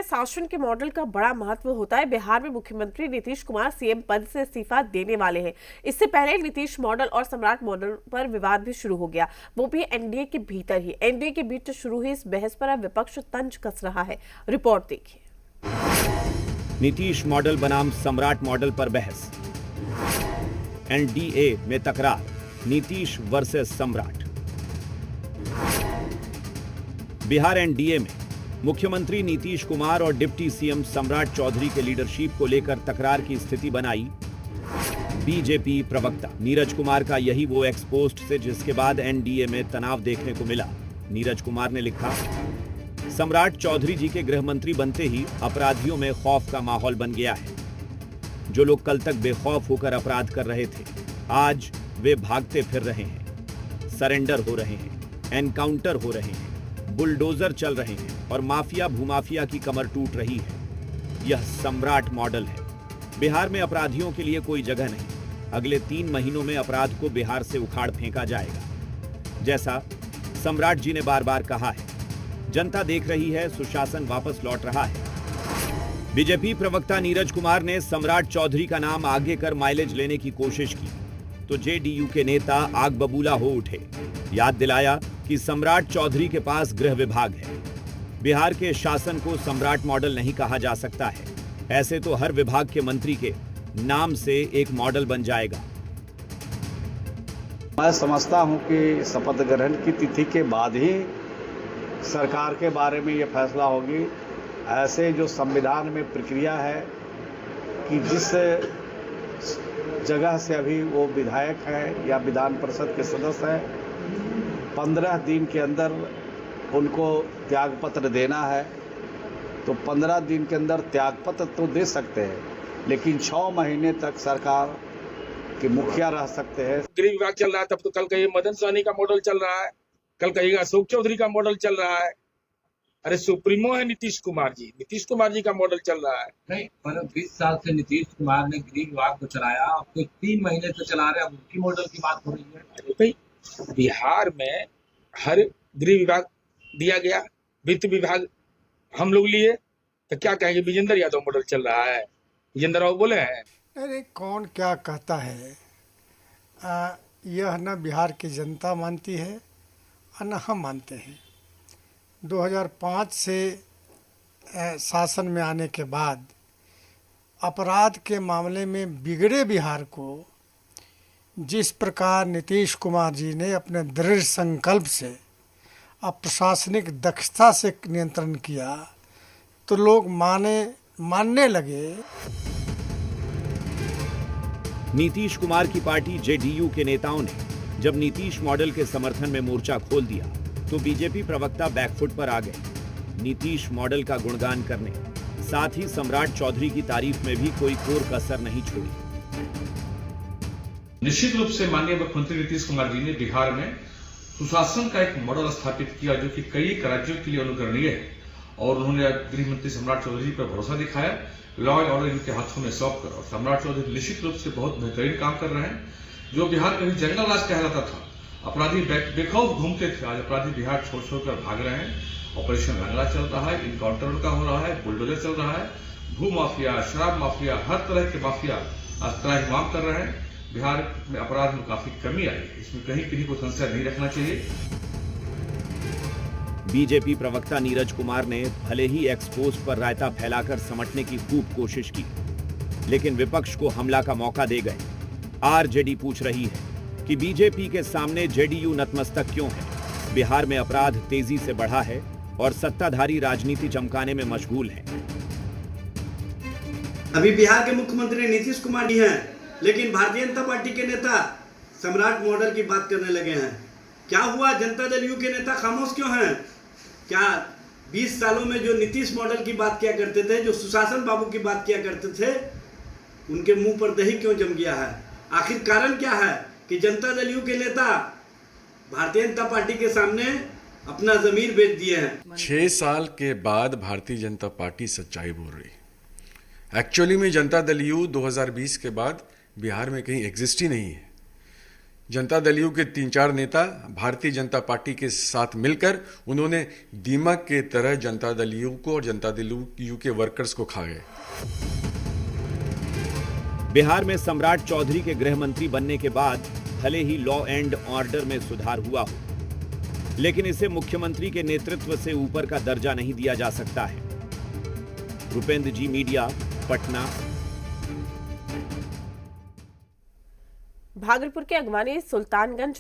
शासन के मॉडल का बड़ा महत्व होता है। बिहार में मुख्यमंत्री नीतीश कुमार सीएम पद से इस्तीफा देने वाले हैं। इससे पहले नीतीश मॉडल और सम्राट मॉडल पर विवाद भी शुरू हो गया, वो भी एनडीए के भीतर ही। एनडीए के बीच शुरू हुई इस बहस पर अब विपक्ष तंज कस रहा है। रिपोर्ट देखिए। नीतीश मॉडल बनाम सम्राट मॉडल पर बहस, एनडीए में तकरार, नीतीश वर्सेस सम्राट। बिहार एनडीए में मुख्यमंत्री नीतीश कुमार और डिप्टी सीएम सम्राट चौधरी के लीडरशिप को लेकर तकरार की स्थिति बनाई बीजेपी प्रवक्ता नीरज कुमार का। यही वो एक्सपोस्ट से जिसके बाद एनडीए में तनाव देखने को मिला। नीरज कुमार ने लिखा, सम्राट चौधरी जी के गृह मंत्री बनते ही अपराधियों में खौफ का माहौल बन गया है। जो लोग कल तक बेखौफ होकर अपराध कर रहे थे, आज वे भागते फिर रहे हैं, सरेंडर हो रहे हैं, एनकाउंटर हो रहे हैं, बुलडोजर चल रहे हैं और माफिया भूमाफिया की कमर टूट रही है। यह सम्राट मॉडल है। बिहार में अपराधियों के लिए कोई जगह नहीं। अगले 3 महीनों में अपराध को बिहार से उखाड़ फेंका जाएगा। जैसा सम्राट जी ने बार बार कहा है, जनता देख रही है, सुशासन वापस लौट रहा है। बीजेपी प्रवक्ता नीरज कुमार ने सम्राट चौधरी का नाम आगे कर माइलेज लेने की कोशिश की तो जेडीयू के नेता आग बबूला हो उठे। याद दिलाया कि सम्राट चौधरी के पास गृह विभाग है। बिहार के शासन को सम्राट मॉडल नहीं कहा जा सकता है। ऐसे तो हर विभाग के मंत्री के नाम से एक मॉडल बन जाएगा। मैं समझता हूं कि शपथ ग्रहण की तिथि के बाद ही सरकार के बारे में ये फैसला होगी। ऐसे जो संविधान में प्रक्रिया है कि जिस जगह से अभी वो विधायक है या विधान परिषद के सदस्य हैं, 15 दिन के अंदर उनको त्यागपत्र देना है, तो 15 दिन के अंदर त्यागपत्र तो दे सकते हैं, लेकिन 6 महीने तक सरकार के मुखिया रह सकते हैं। गृह विभाग चल रहा है, तब तो कल कहीं मदन सहनी का मॉडल चल रहा है, कल कहीं अशोक चौधरी का मॉडल चल रहा है। अरे सुप्रीमो है नीतीश कुमार जी का मॉडल चल रहा है। नहीं, पर 20 साल से नीतीश कुमार ने गृह विभाग को चलाया, अब तो 3 महीने से चला रहे हैं, अब उनकी मॉडल की बात हो रही है। अरे भाई, बिहार में हर गृह विभाग दिया गया, वित्त विभाग हम लोग लिए, तो क्या कहेंगे विजेंद्र यादव मॉडल चल रहा है, विजेंद्र बाबू बोले हैं। अरे कौन क्या कहता है, यह न बिहार की जनता मानती है और न हम मानते हैं। 2005 से शासन में आने के बाद अपराध के मामले में बिगड़े बिहार को जिस प्रकार नीतीश कुमार जी ने अपने दृढ़ संकल्प से और प्रशासनिक दक्षता से नियंत्रण किया, तो लोग मानने लगे। नीतीश कुमार की पार्टी जेडीयू के नेताओं ने जब नीतीश मॉडल के समर्थन में मोर्चा खोल दिया तो बीजेपी प्रवक्ता बैकफुट पर आ गए। नीतीश मॉडल का गुणगान करने, साथ ही सम्राट चौधरी की तारीफ में भी कोई कोर कसर नहीं छोड़ी। निश्चित रूप से माननीय मुख्यमंत्री नीतीश कुमार जी ने बिहार में सुशासन का एक मॉडल स्थापित किया जो कि कई राज्यों के लिए अनुकरणीय है, और उन्होंने गृह मंत्री सम्राट चौधरी पर भरोसा दिखाया, लॉ एंड ऑर्डर इनके हाथों में सौंप कर। और सम्राट चौधरी निश्चित रूप से बहुत बेहतरीन काम कर रहे हैं। जो बिहार कभी जंगल राज कहलाता था, अपराधी बेखौफ घूमते थे, आज अपराधी बिहार छोड़ छोड़कर भाग रहे हैं। ऑपरेशन रंगला चल रहा है, इनकाउंटर उनका हो रहा है, बुलडोजर चल रहा है, भू माफिया, शराब माफिया, हर तरह के माफिया आज त्राहिमाम कर रहे हैं। बिहार में अपराध में काफी कमी आई है, इसमें कहीं किसी को संशय नहीं रखना चाहिए। बीजेपी प्रवक्ता नीरज कुमार ने भले ही एक्सपोज पर रायता फैलाकर समेटने की खूब कोशिश की, लेकिन विपक्ष को हमला का मौका दे गए। आरजेडी पूछ रही है कि बीजेपी के सामने जेडीयू नतमस्तक क्यों है। बिहार में अपराध तेजी से बढ़ा है और सत्ताधारी राजनीति चमकाने में मशगूल है। अभी बिहार के मुख्यमंत्री नीतीश कुमार जी हैं, लेकिन भारतीय जनता पार्टी के नेता सम्राट मॉडल की बात करने लगे हैं। क्या हुआ, जनता दल यू के नेता खामोश क्यों हैं? क्या 20 सालों में जो नीतीश मॉडल की बात किया करते थे, जो सुशासन बाबू की बात किया करते थे, उनके मुंह पर दही क्यों जम गया है? आखिर कारण क्या है कि जनता दल यू के नेता भारतीय जनता पार्टी के सामने अपना जमीर बेच दिए हैं? 6 साल के बाद भारतीय जनता पार्टी सच्चाई बोल रही। एक्चुअली में जनता दल यू 2020 के बाद बिहार में कहीं एग्जिस्ट ही नहीं है। जनता दल यू के 3-4 नेता भारतीय जनता पार्टी के साथ मिलकर उन्होंने दीमक के तरह जनता दल यू को और जनता दल यू के वर्कर्स को खा गए। बिहार में सम्राट चौधरी के गृह मंत्री बनने के बाद भले ही लॉ एंड ऑर्डर में सुधार हुआ हो, लेकिन इसे मुख्यमंत्री के नेतृत्व से ऊपर का दर्जा नहीं दिया जा सकता है। रुपेंद्र जी, मीडिया, पटना। भागलपुर के अगवानी सुल्तानगंज